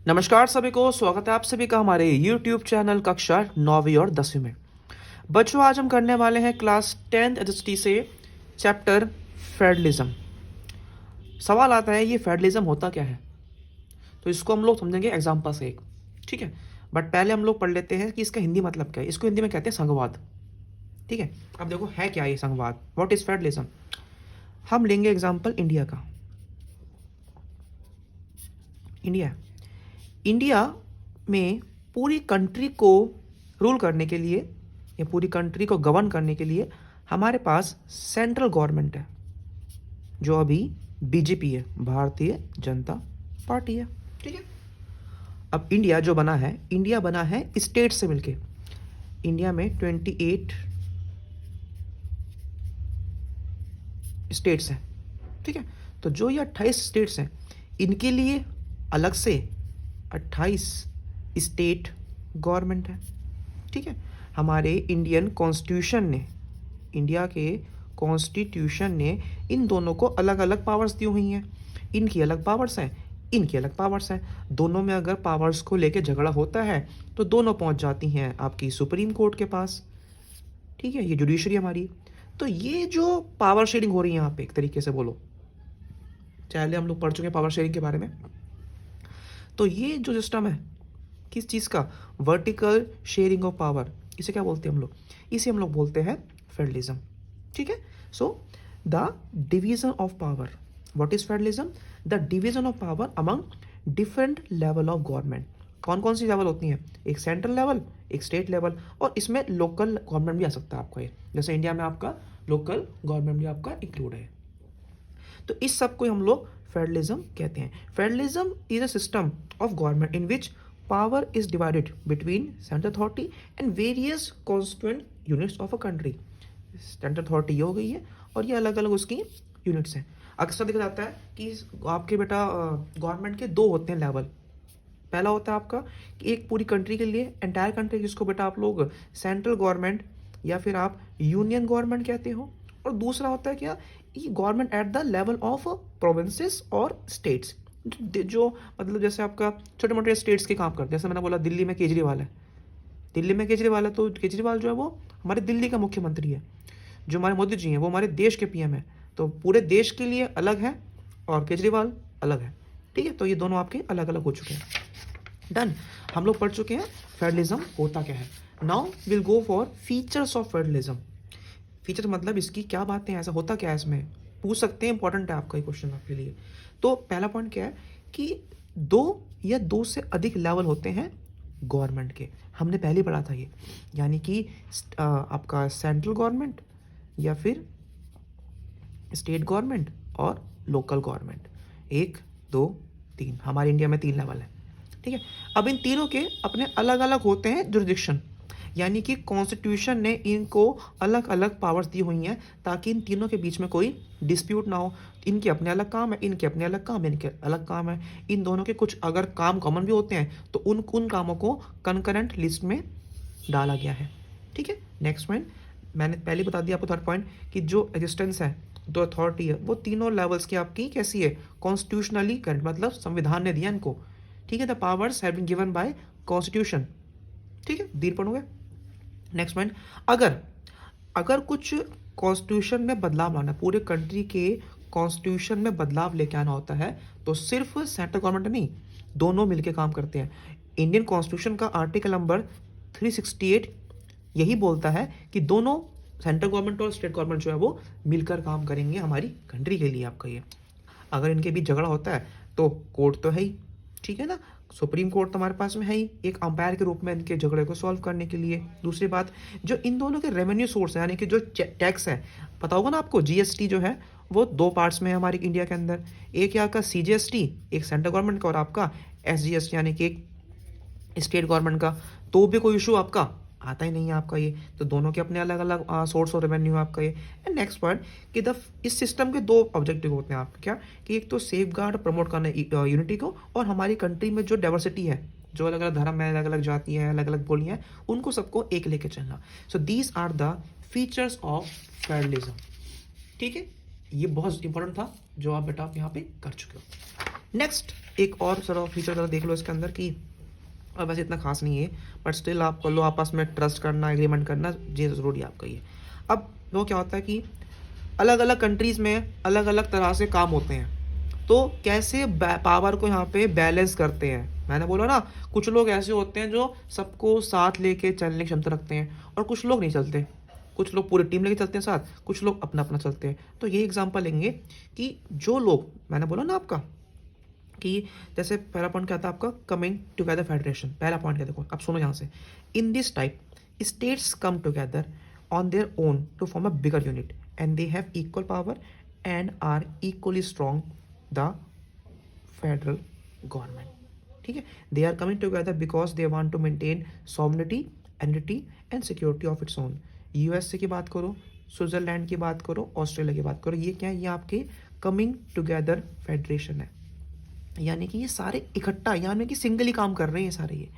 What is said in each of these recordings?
नमस्कार सभी को, स्वागत है आप सभी का हमारे YouTube चैनल कक्षा 9वीं और 10वीं में। बच्चों, आज हम करने वाले हैं क्लास 10th एचएसटी से चैप्टर फेडरलिज्म। सवाल आता है ये फेडरलिज्म होता क्या है, तो इसको हम लोग समझेंगे एग्जाम्पल से एक। ठीक है, बट पहले हम लोग पढ़ लेते हैं कि इसका हिंदी मतलब क्या है। इसको हिंदी में कहते हैं संघवाद। ठीक है, अब देखो है क्या ये संघवाद, व्हाट इज फेडरलिज्म। हम लेंगे एग्जाम्पल इंडिया का। इंडिया में पूरी कंट्री को रूल करने के लिए या पूरी कंट्री को गवर्न करने के लिए हमारे पास सेंट्रल गवर्नमेंट है, जो अभी बीजेपी है, भारतीय जनता पार्टी है। ठीक है, अब इंडिया जो बना है, इंडिया बना है स्टेट से मिलके। इंडिया में 28 स्टेट्स हैं। ठीक है, तो जो ये 28 स्टेट्स हैं, इनके लिए अलग से 28 स्टेट गवर्नमेंट है। ठीक है, हमारे इंडियन कॉन्स्टिट्यूशन ने, इंडिया के कॉन्स्टिट्यूशन ने इन दोनों को अलग अलग पावर्स दी हुई हैं। इनकी अलग पावर्स हैं, इनकी अलग पावर्स हैं। दोनों में अगर पावर्स को लेके झगड़ा होता है तो दोनों पहुंच जाती हैं आपकी सुप्रीम कोर्ट के पास। ठीक है, ये जुडिशरी हमारी। तो ये जो पावर शेयरिंग हो रही है यहाँ पे, एक तरीके से बोलो, पहले हम लोग पढ़ चुके हैं पावर शेयरिंग के बारे में। तो ये जो सिस्टम है किस चीज़ का, वर्टिकल शेयरिंग ऑफ पावर, इसे क्या बोलते हैं हम लोग, इसे हम लोग बोलते हैं फेडरलिज्म। ठीक है, so the division of power, what is federalism, the division of power among different level of government. कौन कौन सी लेवल होती हैं, एक सेंट्रल लेवल, एक स्टेट लेवल, और इसमें लोकल गवर्नमेंट भी आ सकता है आपका। ये जैसे इंडिया में आपका लोकल गवर्नमेंट भी आपका इंक्लूड है। तो इस सब को हम लोग फेडरलिज्म कहते हैं। Federalism is a system of government in which power is divided between central authority and various constituent units of a country. Central authority ये हो गई है और ये अलग अलग उसकी यूनिट्स हैं। अक्सर देखा जाता है कि आपके बेटा गवर्नमेंट के दो होते हैं लेवल। पहला होता है आपका कि एक पूरी कंट्री के लिए, एंटायर कंट्री, जिसको बेटा आप लोग सेंट्रल गवर्नमेंट या फिर आप यूनियन गवर्नमेंट कहते हो। और दूसरा होता है क्या, ये government at the level of provinces और स्टेट्स, जो मतलब जैसे आपका छोटे मोटे स्टेट्स के काम करते हैं। जैसे मैंने बोला दिल्ली में केजरीवाल है, दिल्ली में केजरीवाल है, तो केजरीवाल जो है वो हमारे दिल्ली का मुख्यमंत्री है। जो हमारे मोदी जी हैं वो हमारे देश के पीएम है। तो पूरे देश के लिए अलग है और केजरीवाल अलग है। ठीक है, तो ये दोनों आपके अलग अलग हो चुके हैं। डन, हम लोग पढ़ चुके हैं फेडरलिज्म होता क्या है। Now will go for features of federalism. Feature मतलब इसकी क्या बातें हैं, ऐसा होता क्या है, इसमें पूछ सकते हैं, इंपॉर्टेंट है आपका ये क्वेश्चन आपके लिए। तो पहला पॉइंट क्या है कि दो या दो से अधिक लेवल होते हैं गवर्नमेंट के। हमने पहले पढ़ा था ये, यानी कि आपका सेंट्रल गवर्नमेंट या फिर स्टेट गवर्नमेंट और लोकल गवर्नमेंट। एक, दो, तीन, हमारे इंडिया में 3 लेवल है। ठीक है, अब इन तीनों के अपने अलग अलग होते हैं जुरिडिक्शन, यानी कि कॉन्स्टिट्यूशन ने इनको अलग अलग पावर्स दी हुई हैं ताकि इन तीनों के बीच में कोई डिस्प्यूट ना हो। इनके अपने अलग काम है, इनके अपने अलग काम है, इनके अलग काम है। इन दोनों के कुछ अगर काम कॉमन भी होते हैं तो उन कामों को कंकरेंट लिस्ट में डाला गया है। ठीक है, नेक्स्ट पॉइंट मैंने पहले बता दिया आपको, थर्ड पॉइंट कि जो एग्जिस्टेंस है, जो अथॉरिटी है, वो तीनों लेवल्स की आपकी कैसी है, कॉन्स्टिट्यूशनली करेंट, मतलब संविधान ने दिया इनको। ठीक है, the powers have been given by constitution. ठीक है, धीरे पढ़ोगे। नेक्स्ट पॉइंट, अगर कुछ कॉन्स्टिट्यूशन में बदलाव लाना, पूरे कंट्री के कॉन्स्टिट्यूशन में बदलाव लेके आना होता है, तो सिर्फ सेंट्रल गवर्नमेंट नहीं, दोनों मिलके काम करते हैं। इंडियन कॉन्स्टिट्यूशन का आर्टिकल नंबर 368 यही बोलता है कि दोनों सेंट्रल गवर्नमेंट और स्टेट गवर्नमेंट जो है वो मिलकर काम करेंगे हमारी कंट्री के लिए। आपका ये अगर इनके बीच झगड़ा होता है तो कोर्ट तो है ही, ठीक है ना, सुप्रीम कोर्ट तो हमारे पास में है ही, एक अंपायर के रूप में इनके झगड़े को सॉल्व करने के लिए। दूसरी बात, जो इन दोनों के रेवेन्यू सोर्स है, यानी कि जो टैक्स है, पता होगा ना आपको, जीएसटी जो है वो 2 पार्ट्स में है हमारे इंडिया के अंदर। एक यहाँ का सीजीएसटी, एक सेंट्रल गवर्नमेंट का, और आपका एसजीएसटी यानी कि एक स्टेट गवर्नमेंट का। तो भी कोई इशू आपका आता ही नहीं है आपका ये। तो दोनों के अपने अलग अलग सोर्स और रेवेन्यू आपका ये। एंड नेक्स्ट पॉइंट कि इस सिस्टम के 2 ऑब्जेक्टिव होते हैं आपके, क्या कि एक तो सेफ गार्ड प्रमोट करना यूनिटी को, और हमारी कंट्री में जो डाइवर्सिटी है, जो अलग अलग धर्म है, अलग अलग जाति है, अलग अलग बोलियाँ हैं, उनको सबको एक लेके चलना। So these are the features of federalism. ठीक है, ये बहुत इंपॉर्टेंट था जो आप बेटा आप यहाँ पे कर चुके हो। नेक्स्ट एक और जरा फीचर जरा देख लो इसके अंदर कि और वैसे इतना खास नहीं है, बट स्टिल आप कर लो, आपस में ट्रस्ट करना, एग्रीमेंट करना ये ज़रूरी आपका ही है। अब वो क्या होता है कि अलग अलग कंट्रीज़ में अलग अलग तरह से काम होते हैं, तो कैसे पावर को यहाँ पे बैलेंस करते हैं। मैंने बोला ना, कुछ लोग ऐसे होते हैं जो सबको साथ लेके चलने की क्षमता रखते हैं, और कुछ लोग नहीं चलते, कुछ लोग पूरी टीम लेके चलते हैं साथ, कुछ लोग अपना अपना चलते हैं। तो ये एग्जांपल लेंगे कि जो लोग, मैंने बोला ना आपका कि जैसे पहला पॉइंट क्या था आपका, कमिंग टुगेदर फेडरेशन, पहला पॉइंट क्या, देखो अब सुनो यहाँ से, in this type states come together on their own to form a bigger unit and they have equal power and are equally strong the federal government. ठीक है, they are coming together because they want to maintain sovereignty, entity and security of its own. USA की बात करो, Switzerland की बात करो, Australia की बात करो, ये क्या है, ये आपके कमिंग टुगेदर फेडरेशन है, यानी कि ये सारे इकट्ठा, यानी कि सिंगल ही काम कर रहे हैं सारे ये।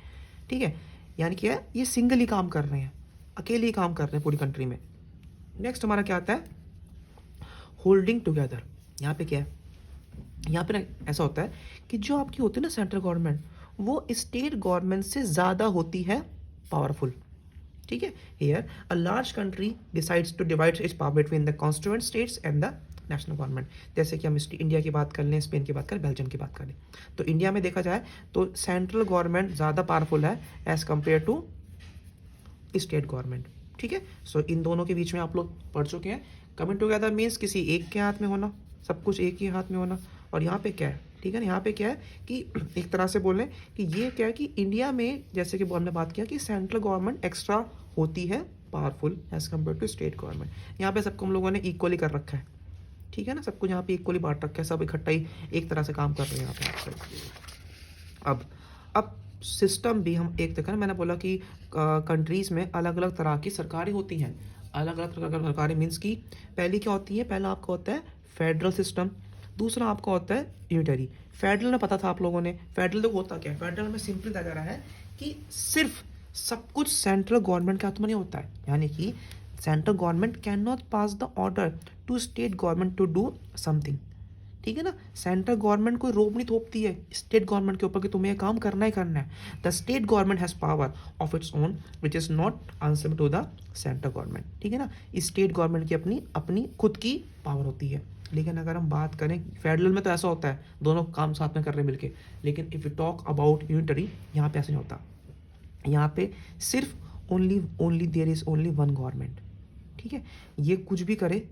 ठीक है, यानी कि ये सिंगल ही काम कर रहे हैं, अकेले ही काम कर रहे हैं पूरी कंट्री में। नेक्स्ट हमारा क्या आता है, होल्डिंग टुगेदर। यहाँ पे क्या है, यहाँ पे ना ऐसा होता है कि जो आपकी होती है ना सेंट्रल गवर्नमेंट, वो स्टेट गवर्नमेंट से ज़्यादा होती है पावरफुल। ठीक है, here a large country decides to divide its power between the constituent states and the national government. जैसे कि हम इंडिया की बात कर लें, स्पेन की बात करें, बेल्जियम की बात करें, तो इंडिया में देखा जाए तो सेंट्रल गवर्नमेंट ज़्यादा पावरफुल है as compare to state government. ठीक है, सो इन दोनों के बीच में आप लोग पढ़ चुके हैं। कमिंग टुगेदर मीन्स किसी एक के हाथ में होना, सब कुछ एक ही हाथ में होना। और यहाँ पे क्या है, ठीक है ना, यहाँ पे क्या है कि एक तरह से बोलें कि ये क्या है कि इंडिया में जैसे कि हमने बात किया कि सेंट्रल गवर्नमेंट एक्स्ट्रा होती है powerful as compare to state government. यहाँ पे सबको हम लोगों ने इक्वली कर रखा है। ठीक है ना, सब कुछ यहाँ पे इक्वली बांट रखा है, सब इकट्ठा ही एक तरह से काम कर रहे हैं यहाँ पे। अब सिस्टम भी हम एक देखा ना, मैंने बोला कि कंट्रीज़ में अलग अलग तरह की सरकारें होती हैं, अलग अलग तरह की सरकारें मीन्स की पहली क्या होती है, पहला आपका होता है फेडरल सिस्टम, दूसरा आपका होता है यूनिटरी। फेडरल में पता था आप लोगों ने, फेडरल तो होता क्या है, फेडरल में सिंपली बताया जा रहा है कि सिर्फ सब कुछ सेंट्रल गवर्नमेंट के हाथ में नहीं होता है, यानी कि central government can not pass the order to state government to do something. ठीक है ना, सेंट्रल गवर्नमेंट कोई रोब नहीं थोपती है स्टेट गवर्नमेंट के ऊपर कि तुम्हें ये काम करना ही करना है। The state government has power of its own which is not answer to the central government. ठीक है ना, स्टेट गवर्नमेंट की अपनी अपनी खुद की पावर होती है। लेकिन अगर हम बात करें फेडरल में तो ऐसा होता है, दोनों काम साथ में कर रहे हैं मिलके। लेकिन if you talk about unitary, यहाँ पे ऐसा नहीं होता, यहाँ पे सिर्फ only there is only one government. ठीक है, ये कुछ भी करे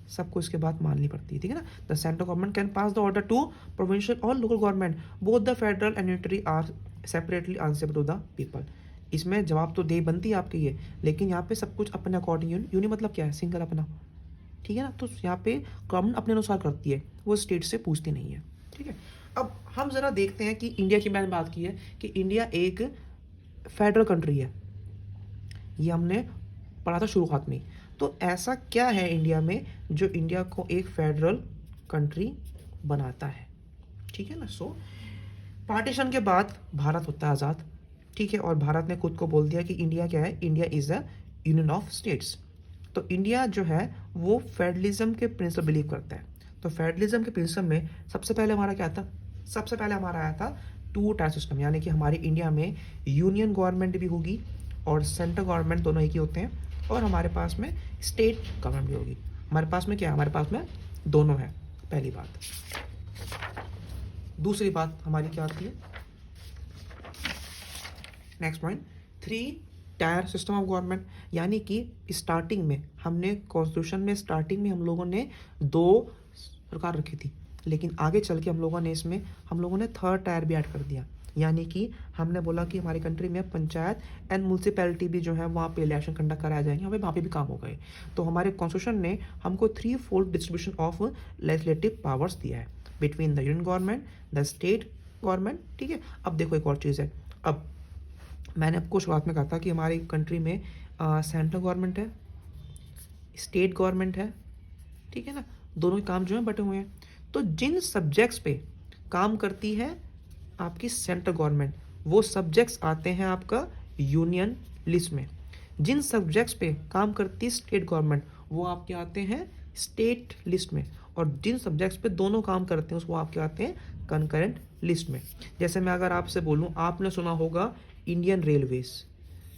सबको इसके बाद माननी पड़ती है। ठीक है ना, the central government can pass the order to provincial और local government, both the federal and unitary are separately answerable to the people. इसमें जवाब तो दे बनती है आपकी ये, लेकिन यहाँ पे सब कुछ अपने अकॉर्डिंग, यूनि मतलब क्या है, सिंगल अपना। ठीक है ना, तो यहाँ पे गवर्नमेंट अपने अनुसार करती है, वो स्टेट से पूछती नहीं है। ठीक है, अब हम ज़रा देखते हैं कि इंडिया की मैंने बात की है कि इंडिया एक फेडरल कंट्री है, ये हमने पढ़ा था शुरुआत में। तो ऐसा क्या है इंडिया में जो इंडिया को एक फेडरल कंट्री बनाता है। ठीक है ना, सो पार्टीशन के बाद भारत होता है आज़ाद। ठीक है, और भारत ने खुद को बोल दिया कि इंडिया क्या है, India is a union of states. तो इंडिया जो है वो फेडरलिज्म के प्रिंसिपल बिलीव करता है। तो फेडरलिज्म के प्रिंसिपल में सबसे पहले हमारा क्या था, सबसे पहले हमारा आया था टू टायर सिस्टम, यानी कि हमारी इंडिया में यूनियन गवर्नमेंट भी होगी और सेंट्रल गवर्नमेंट दोनों एक ही होते हैं, और हमारे पास में स्टेट गवर्नमेंट भी होगी। हमारे पास में क्या है, हमारे पास में दोनों है, पहली बात। दूसरी बात हमारी क्या आती है, next point, three tier system of government, यानी कि स्टार्टिंग में हमने कॉन्स्टिट्यूशन में स्टार्टिंग में हम लोगों ने दो सरकार रखी थी, लेकिन आगे चल के हम लोगों ने इसमें थर्ड टायर भी ऐड कर दिया। यानी कि हमने बोला कि हमारी कंट्री में पंचायत एंड म्यूनसिपैलिटी भी जो है वहाँ पे इलेक्शन कंडक्ट कराए जाएंगे, वहाँ पे भी काम हो गए। तो हमारे कॉन्स्टिट्यूशन ने हमको 3-4 डिस्ट्रीब्यूशन ऑफ लेजिस्लेटिव पावर्स दिया है between the union government, the state government. ठीक है, अब देखो एक और चीज़ है, अब मैंने आपको शुरुआत में कहा था कि हमारी कंट्री में सेंट्रल गवर्नमेंट है, स्टेट गवर्नमेंट है। ठीक है ना, दोनों के काम जो है बटे हुए हैं। तो जिन सब्जेक्ट्स पे काम करती है आपकी सेंट्रल गवर्नमेंट, वो सब्जेक्ट्स आते हैं आपका यूनियन लिस्ट में। जिन सब्जेक्ट्स पे काम करती है स्टेट गवर्नमेंट, वो आपके आते हैं स्टेट लिस्ट में। और जिन सब्जेक्ट्स पे दोनों काम करते हैं वो आपके आते हैं कंकरेंट लिस्ट में। जैसे मैं अगर आपसे बोलूं, आपने सुना होगा इंडियन रेलवेज,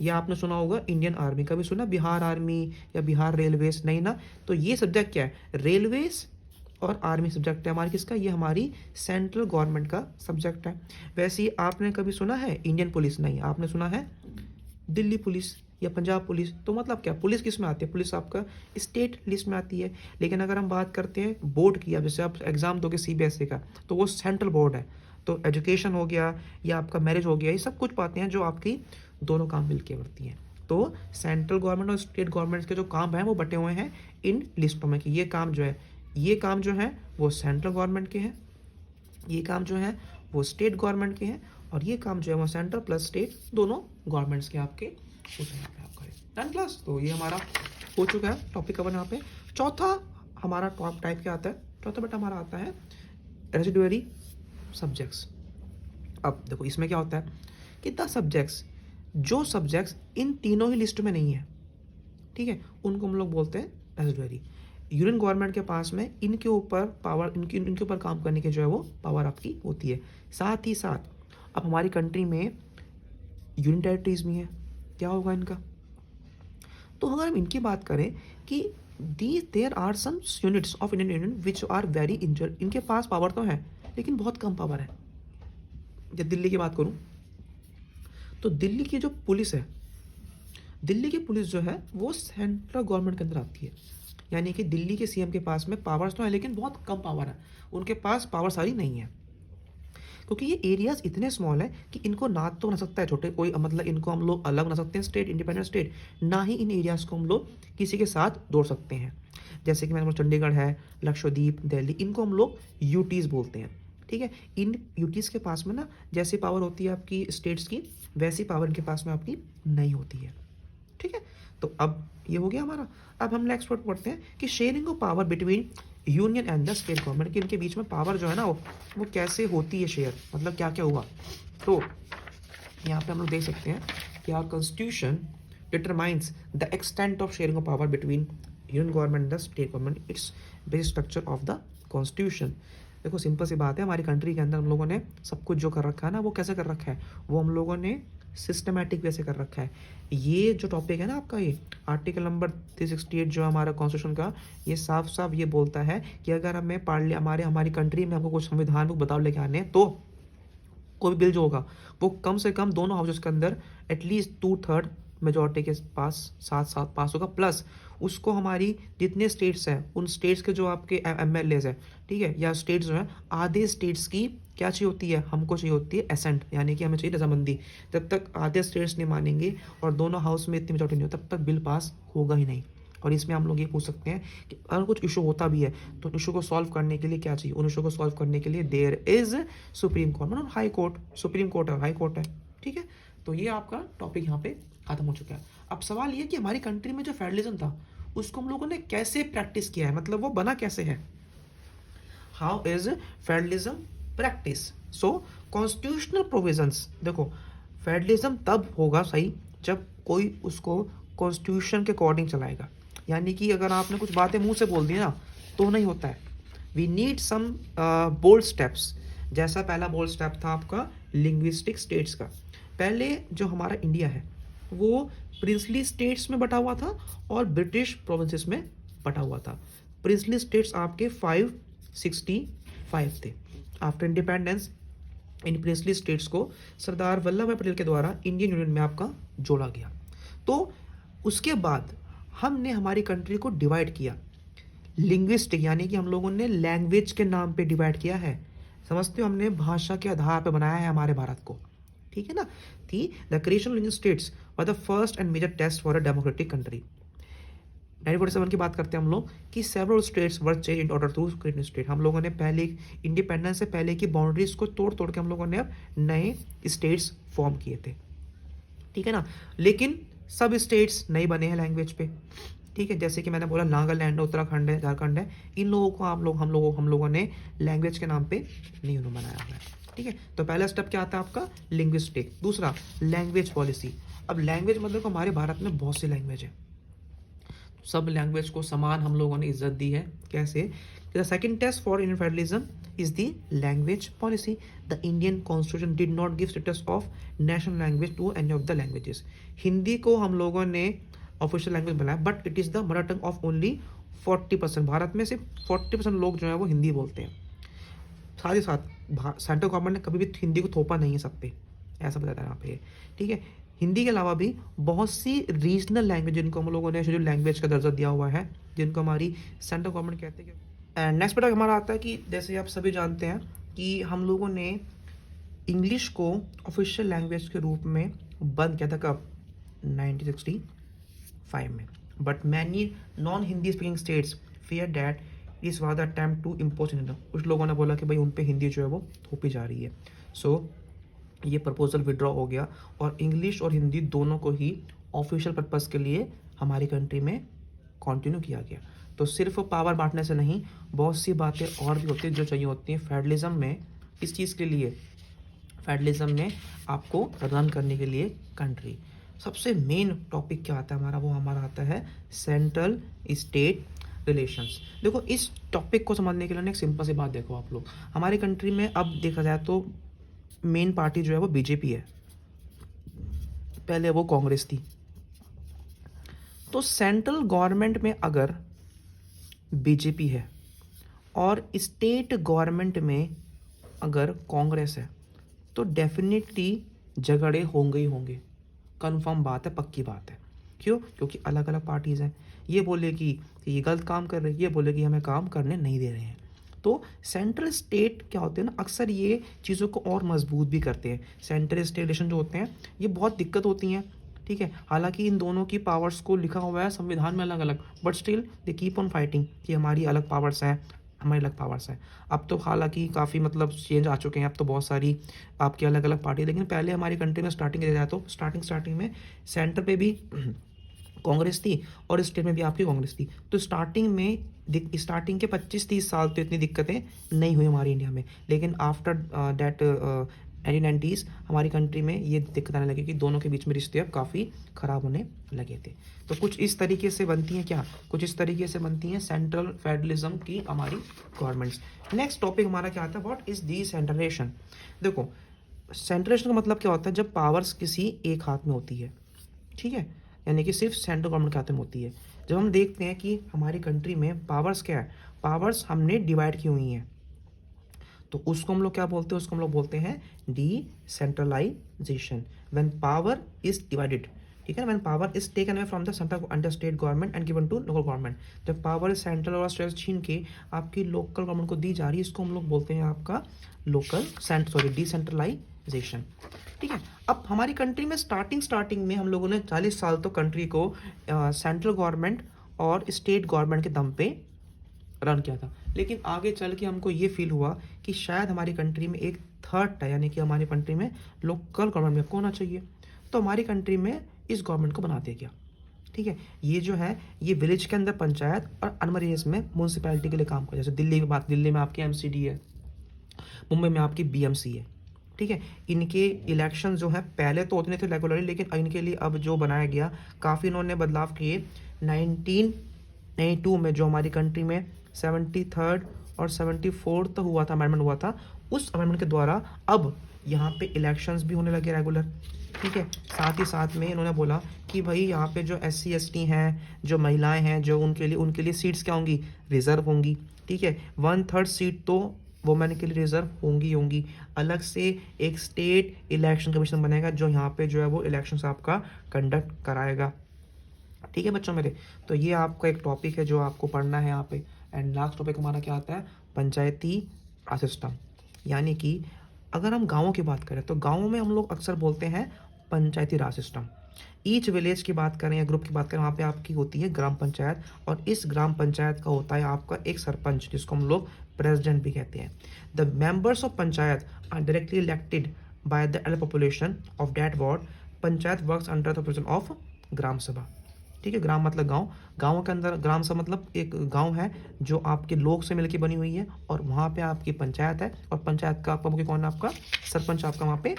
या आपने सुना होगा इंडियन आर्मी। कभी सुना बिहार आर्मी या बिहार रेलवेज? नहीं ना। तो ये सब्जेक्ट क्या है? रेलवेज और आर्मी सब्जेक्ट है हमारी किसका? ये हमारी सेंट्रल गवर्नमेंट का सब्जेक्ट है। वैसे ही आपने कभी सुना है इंडियन पुलिस? नहीं। आपने सुना है दिल्ली पुलिस या पंजाब पुलिस? तो मतलब क्या, पुलिस किस में आती है? पुलिस आपका स्टेट लिस्ट में आती है। लेकिन अगर हम बात करते हैं बोर्ड की, अब जैसे आप एग्जाम दोगे सीबीएसई का, तो वो सेंट्रल बोर्ड है। तो एजुकेशन हो गया या आपका मैरिज हो गया, ये सब कुछ बातें हैं जो आपकी दोनों काम मिलकर करती हैं। तो सेंट्रल गवर्नमेंट और स्टेट गवर्नमेंट के जो काम हैं वो बटे हुए हैं इन लिस्टों में, कि ये काम जो है, ये काम जो है वो सेंट्रल गवर्नमेंट के हैं, ये काम जो है वो स्टेट गवर्नमेंट के हैं, और ये काम जो है वो सेंट्रल प्लस स्टेट दोनों गवर्नमेंट्स के आपके होते हैं। आपका डन क्लास। तो ये हमारा हो चुका है टॉपिक कवर यहाँ पे। चौथा हमारा टॉप टाइप क्या आता है? चौथा बेटा हमारा आता है रेसिडुअरी सब्जेक्ट्स। अब देखो इसमें क्या होता है कि द सब्जेक्ट्स, जो सब्जेक्ट्स इन तीनों ही लिस्ट में नहीं है, ठीक है, उनको हम लोग बोलते हैं रेसिडुअरी। यूनियन गवर्नमेंट के पास में इनके ऊपर पावर, इनके ऊपर काम करने की जो है वो पावर आपकी होती है। साथ ही साथ अब हमारी कंट्री में यूनियन टेरिटरीज भी हैं, क्या होगा इनका? तो अगर हम इनकी बात करें कि there are some units of Indian union which are very injured, इनके पास पावर तो है लेकिन बहुत कम पावर है। जब दिल्ली की बात करूं तो दिल्ली की जो पुलिस है, दिल्ली की पुलिस जो है वो सेंट्रल गवर्नमेंट के अंदर आती है। यानी कि दिल्ली के सीएम के पास में पावर्स तो है लेकिन बहुत कम पावर है, उनके पास पावर सारी नहीं है, क्योंकि ये एरियाज इतने स्मॉल है कि इनको ना तो बना सकता है छोटे कोई, मतलब इनको हम लोग अलग बना सकते हैं स्टेट, इंडिपेंडेंट स्टेट, ना ही इन एरियाज को हम लोग किसी के साथ जोड़ सकते हैं। जैसे कि मैंने चंडीगढ़ है, लक्षद्वीप, दिल्ली, इनको हम लोग यूटीज बोलते हैं, ठीक है। इन यूटीज के पास में ना जैसी पावर होती है आपकी स्टेट्स की, वैसी पावर इनके पास में आपकी नहीं होती है, ठीक है। तो अब ये हो गया हमारा। अब हम नेक्स्ट वर्ड पढ़ते हैं कि sharing of power between union and the state government, कि इनके बीच में पावर जो है ना वो कैसे होती है शेयर, मतलब क्या क्या हुआ। तो यहाँ पे हम लोग देख सकते हैं कि our constitution determines the extent of sharing of power between union government and the state government, its basic structure of the constitution. देखो सिंपल सी बात है, हमारी कंट्री के अंदर हम लोगों ने सब कुछ जो कर रखा है ना, वो कैसे कर रखा है, वो हम लोगों ने सिस्टमैटिक वे से कर रखा है। ये जो टॉपिक है ना आपका, ये आर्टिकल नंबर 368 जो हमारा कॉन्स्टिट्यूशन का, ये साफ साफ ये बोलता है कि अगर हमें हमारी कंट्री में हमको कुछ संविधान को बदलाव लेके आने हैं, तो कोई बिल जो होगा वो कम से कम दोनों हाउसेस के अंदर एटलीस्ट 2/3 मेजोरिटी के पास साथ पास होगा, प्लस उसको हमारी जितने स्टेट्स हैं उन स्टेट्स के जो आपके एमएलएज हैं, ठीक है, या स्टेट्स जो हैं, आधे स्टेट्स की क्या चाहिए होती है, हमको चाहिए होती है एसेंट, यानी कि हमें चाहिए रजामंदी। जब तक आधे स्टेट्स नहीं मानेंगे और दोनों हाउस में इतनी मेजोरिटी नहीं हो, तब तक बिल पास होगा ही नहीं। और इसमें हम लोग ये पूछ सकते हैं कि अगर कुछ इशू होता भी है तो इशू को सॉल्व करने के लिए क्या चाहिए, उन इशू को सॉल्व करने के लिए देयर इज सुप्रीम कोर्ट, मतलब हाई कोर्ट, सुप्रीम कोर्ट है, हाई कोर्ट है, ठीक है। तो ये आपका टॉपिक यहाँ पे खत्म हो चुका है। अब सवाल ये कि हमारी कंट्री में जो फेडरलिज्म था उसको हम लोगों ने कैसे प्रैक्टिस किया है, मतलब वो बना कैसे है, how is federalism practice. So constitutional provisions, देखो फेडरलिज्म तब होगा सही जब कोई उसको कॉन्स्टिट्यूशन के अकॉर्डिंग चलाएगा। यानी कि अगर आपने कुछ बातें मुंह से बोल दी ना तो नहीं होता है, we need some bold steps. जैसा पहला बोल्ड स्टेप था आपका लिंग्विस्टिक स्टेट्स का। पहले जो हमारा इंडिया है वो प्रिंसली स्टेट्स में बटा हुआ था और ब्रिटिश प्रोविंसेस में बटा हुआ था। प्रिंसली स्टेट्स आपके 565 थे। After independence in princely states को सरदार वल्लभ भाई पटेल के द्वारा इंडियन यूनियन में आपका जोड़ा गया। तो उसके बाद हमने हमारी कंट्री को डिवाइड किया लिंग्विस्टिक, यानी कि हम लोगों ने लैंग्वेज के नाम पे डिवाइड किया है, समझते हो, हमने भाषा के आधार पे बनाया है हमारे भारत को, ठीक है ना। The the creation of Indian states were the first and major test for a democratic country. 1947 की बात करते हैं हम लोग कि several states were change in order to create new state. हम लोगों ने पहले इंडिपेंडेंस से पहले की बाउंड्रीज को तोड़ तोड़ के हम लोगों ने अब नए स्टेट्स फॉर्म किए थे, ठीक है ना। लेकिन सब स्टेट्स नहीं बने हैं लैंग्वेज पे, ठीक है। जैसे कि मैंने बोला नागालैंड है, उत्तराखंड है, झारखंड है, इन लोगों को हम लोगों ने लैंग्वेज के नाम पे नहीं बनाया हुआ है, ठीक है। तो पहला स्टेप क्या आता है आपका लिंग्विस्टिक। दूसरा लैंग्वेज पॉलिसी। अब लैंग्वेज मतलब हमारे भारत में बहुत सी लैंग्वेज है, सब लैंग्वेज को समान हम लोगों ने इज्जत दी है। कैसे The second test for Indian federalism is the language policy. The Indian constitution did not give status of national language to any of the languages. Hindi को हम लोगों ने ऑफिशियल लैंग्वेज बनाया, but it is the mother tongue of only 40%. Bharat में सिर्फ 40% लोग जो है वो हिंदी बोलते हैं. साथ ही साथ सेंट्रल गवर्नमेंट ने कभी भी हिंदी को थोपा नहीं है सब पे, ऐसा बताया था यहाँ पे. ठीक है, हिंदी के अलावा भी बहुत सी रीजनल लैंग्वेज जिनको हम लोगों ने शेड्यूल लैंग्वेज का दर्जा दिया हुआ है, जिनको हमारी सेंट्रल गवर्नमेंट कहते हैं. एंड नेक्स्ट बेटा हमारा आता है कि जैसे आप सभी जानते हैं कि हम लोगों ने इंग्लिश को ऑफिशियल लैंग्वेज के रूप में बंद किया था कब, 1965 में. But many non Hindi speaking states fear that this was the attempt to impose Hindi. कुछ लोगों ने बोला कि भाई उन पे हिंदी जो है वो थोपी जा रही है. सो ये प्रपोजल विड्रॉ हो गया और इंग्लिश और हिंदी दोनों को ही ऑफिशियल पर्पज़ के लिए हमारी कंट्री में कंटिन्यू किया गया. तो सिर्फ पावर बांटने से नहीं, बहुत सी बातें और भी होती हैं जो चाहिए होती हैं फेडरलिज्म में. इस चीज़ के लिए फेडरलिज्म में आपको रन करने के लिए कंट्री, सबसे मेन टॉपिक क्या आता है हमारा, वो हमारा आता है सेंट्रल स्टेट रिलेशंस. देखो इस टॉपिक को समझने के लिए एक सिंपल सी बात देखो आप लोग, हमारी कंट्री में अब देखा जाए तो मेन पार्टी जो है वो बीजेपी है, पहले वो कांग्रेस थी. तो सेंट्रल गवर्नमेंट में अगर बीजेपी है और स्टेट गवर्नमेंट में अगर कांग्रेस है तो डेफिनेटली झगड़े होंगे ही होंगे. कन्फर्म बात है, पक्की बात है. क्यों? क्योंकि अलग अलग पार्टीज हैं. ये बोले कि ये गलत काम कर रहे हैं, ये बोले कि हमें काम करने नहीं दे रहे हैं. तो सेंट्रल स्टेट क्या होते हैं ना, अक्सर ये चीज़ों को और मजबूत भी करते हैं. सेंट्रल स्टेट रिलेशन जो होते हैं ये बहुत दिक्कत होती हैं. ठीक है, हालांकि इन दोनों की पावर्स को लिखा हुआ है संविधान में अलग अलग, but still they keep on fighting कि हमारी अलग पावर्स हैं, हमारी अलग पावर्स हैं. अब तो हालांकि काफ़ी मतलब चेंज आ चुके हैं, अब तो बहुत सारी आपकी अलग अलग पार्टी, लेकिन पहले हमारी कंट्री में स्टार्टिंग दिया जाए तो स्टार्टिंग में सेंटर पे भी कांग्रेस थी और स्टेट में भी आपकी कांग्रेस थी. तो स्टार्टिंग के 25-30 साल तो इतनी दिक्कतें नहीं हुई हमारी इंडिया में, लेकिन आफ्टर दैट 1990s हमारी कंट्री में ये दिक्कत आने लगी कि दोनों के बीच में रिश्ते अब काफ़ी ख़राब होने लगे थे. तो कुछ इस तरीके से बनती हैं क्या, कुछ इस तरीके से बनती हैं सेंट्रल फेडरलिज्म की हमारी गवर्नमेंट्स. नेक्स्ट टॉपिक हमारा क्या आता है, व्हाट इज़ डिसेंट्रलाइजेशन. देखो सेंट्रलाइजेशन का मतलब क्या होता है, जब पावर्स किसी एक हाथ में होती है. ठीक है, यानी कि सिर्फ सेंट्रल गवर्नमेंट के हाथ में होती है. जब हम देखते हैं कि हमारी कंट्री में पावर्स क्या है, पावर्स हमने डिवाइड की हुई हैं, तो उसको हम लोग क्या बोलते हैं, उसको हम लोग बोलते हैं decentralisation. When power is divided, ठीक है, when power is taken away from the central under state government and given to local government. जब पावर सेंट्रल और स्टेट छीन के आपकी लोकल गवर्नमेंट को दी जा रही है, इसको हम लोग बोलते हैं आपका डिसेंट्रलाइजेशन. ठीक है, अब हमारी कंट्री में स्टार्टिंग में हम लोगों ने 40 साल तो कंट्री को सेंट्रल गवर्नमेंट और स्टेट गवर्नमेंट के दम पे रन किया था. लेकिन आगे चल के हमको ये फील हुआ कि शायद हमारी कंट्री में एक थर्ड है, यानी कि हमारी कंट्री में लोकल गवर्नमेंट में होना चाहिए. तो हमारी कंट्री में इस गवर्नमेंट को बना दिया गया. ठीक है, ये जो है ये विलेज के अंदर पंचायत और अर्बन एरियाज में म्यूनसिपैलिटी के लिए काम कर. जैसे दिल्ली की बात, दिल्ली में आपकी एमसीडी है, मुंबई में आपकी बीएमसी है. ठीक है, इनके इलेक्शन जो है पहले तो होते नहीं थे रेगुलरली, लेकिन इनके लिए अब जो बनाया गया काफ़ी इन्होंने बदलाव किए. 1992 में जो हमारी कंट्री में 73rd और 74th हुआ था, अमेंडमेंट हुआ था, उस अमेंडमेंट के द्वारा अब यहाँ पे इलेक्शंस भी होने लगे रेगुलर. ठीक है, साथ ही साथ में इन्होंने बोला कि भाई यहाँ पे जो SC ST हैं, जो महिलाएं हैं, जो उनके लिए सीट्स क्या होंगी, रिजर्व होंगी. ठीक है, 1/3 सीट तो वुमेन के लिए रिजर्व होंगी. अलग से एक स्टेट इलेक्शन कमीशन बनेगा जो यहाँ पे जो है वो इलेक्शंस आपका कंडक्ट कराएगा. ठीक है बच्चों मेरे, तो ये आपका एक टॉपिक है जो आपको पढ़ना है यहाँ पे. एंड लास्ट टॉपिक हमारा क्या आता है, पंचायती राज सिस्टम. यानी कि अगर हम गाँवों की बात करें तो गाँवों में हम लोग अक्सर बोलते हैं पंचायती राज सिस्टम. ईच विलेज की बात करें या ग्रुप की बात करें, वहाँ पे आपकी होती है ग्राम पंचायत, और इस ग्राम पंचायत का होता है आपका एक सरपंच, जिसको हम लोग प्रेसिडेंट भी कहते हैं. The members of panchayat are directly elected by the elder population of that ward. Panchayat works under the president of Gram Sabha. ठीक है, ग्राम मतलब गांव, गाँव के अंदर ग्राम सभा मतलब एक गांव है जो आपके लोग से मिलकर बनी हुई है, और वहाँ पे आपकी पंचायत है, और पंचायत का आपका मुखिया कौन है, आपका सरपंच आपका वहाँ पे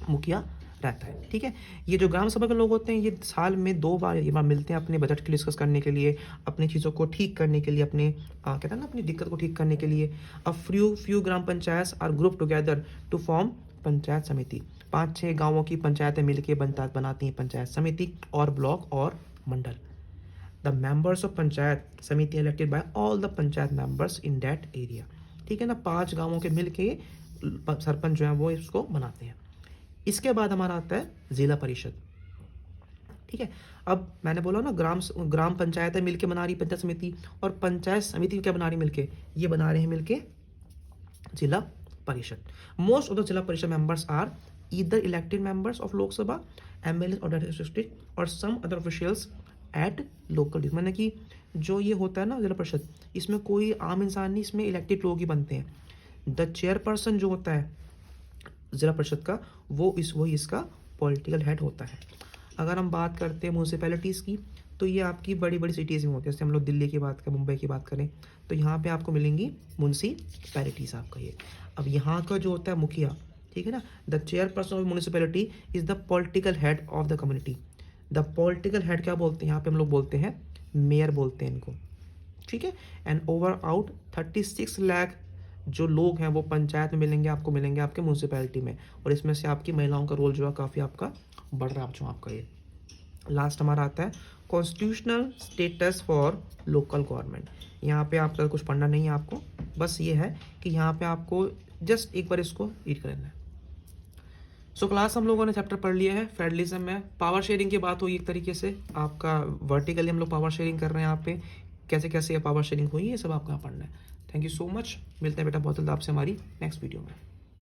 मुखिया रहता है। ठीक है, ये जो ग्राम सभा के लोग होते हैं ये साल में 2 बार ये बार मिलते हैं अपने बजट के डिस्कस करने के लिए, अपनी चीज़ों को ठीक करने के लिए, अपने कहते हैं ना अपनी दिक्कत को ठीक करने के लिए। A few gram panchayat are group together to form panchayat samiti. 5-6 गाँवों की पंचायतें मिलकर बनाती हैं पंचायत समिति और ब्लॉक और मंडल। द मेंबर्स ऑफ पंचायत समिति elected by all the panchayat members in that area. ठीक है ना, 5 गाँवों के मिल के सरपंच जो है वो इसको बनाते हैं। इसके बाद हमारा आता है जिला परिषद। ठीक है, अब मैंने बोला ना ग्राम पंचायतें मिलके बना रही पंचायत समिति, और पंचायत समिति क्या बना रही मिलके, ये बना रहे हैं मिलके जिला परिषद। Most of the zila parishad members are either elected members of Lok Sabha, MLA और डिस्ट्रिक्ट और some other officials at local. मैंने कि जो ये होता है ना जिला परिषद, इसमें कोई आम इंसान नहीं, इसमें इलेक्टेड लोग ही बनते हैं। द चेयरपर्सन जो होता है जिला परिषद का वही इसका पॉलिटिकल हेड होता है। अगर हम बात करते हैं म्यूनसिपैलिटीज़ की, तो ये आपकी बड़ी बड़ी सिटीज़ में होती है। जैसे हम लोग दिल्ली की बात करें, मुंबई की बात करें, तो यहाँ पे आपको मिलेंगी म्यूनसिपैलिटीज़ आपका ये। अब यहाँ का जो होता है मुखिया, ठीक है ना, the chairperson of municipality is the political head of the community. The political head क्या बोलते हैं यहाँ पे हम लोग बोलते हैं मेयर बोलते हैं इनको। ठीक है, एंड ओवर आउट 36 लाख जो लोग हैं वो पंचायत में मिलेंगे आपके म्यूनसिपैलिटी में, और इसमें से आपकी महिलाओं का रोल जो है काफ़ी आपका बढ़ रहा है जो आपका ये। लास्ट हमारा आता है constitutional status for local government. यहाँ पे आपका कुछ पढ़ना नहीं है आपको, बस ये है कि यहाँ पे आपको जस्ट एक बार इसको रीड करना है। सो क्लास हम लोगों ने चैप्टर पढ़ लिया है फेडरलिज्म में। पावर शेयरिंग की बात हुई एक तरीके से, आपका वर्टिकली हम लोग पावर शेयरिंग कर रहे हैं यहाँ पे, कैसे कैसे पावर शेयरिंग हुई ये सब आपको यहाँ पढ़ना है। थैंक यू सो मच, मिलते हैं बेटा बहुत जल्द आपसे हमारी नेक्स्ट वीडियो में।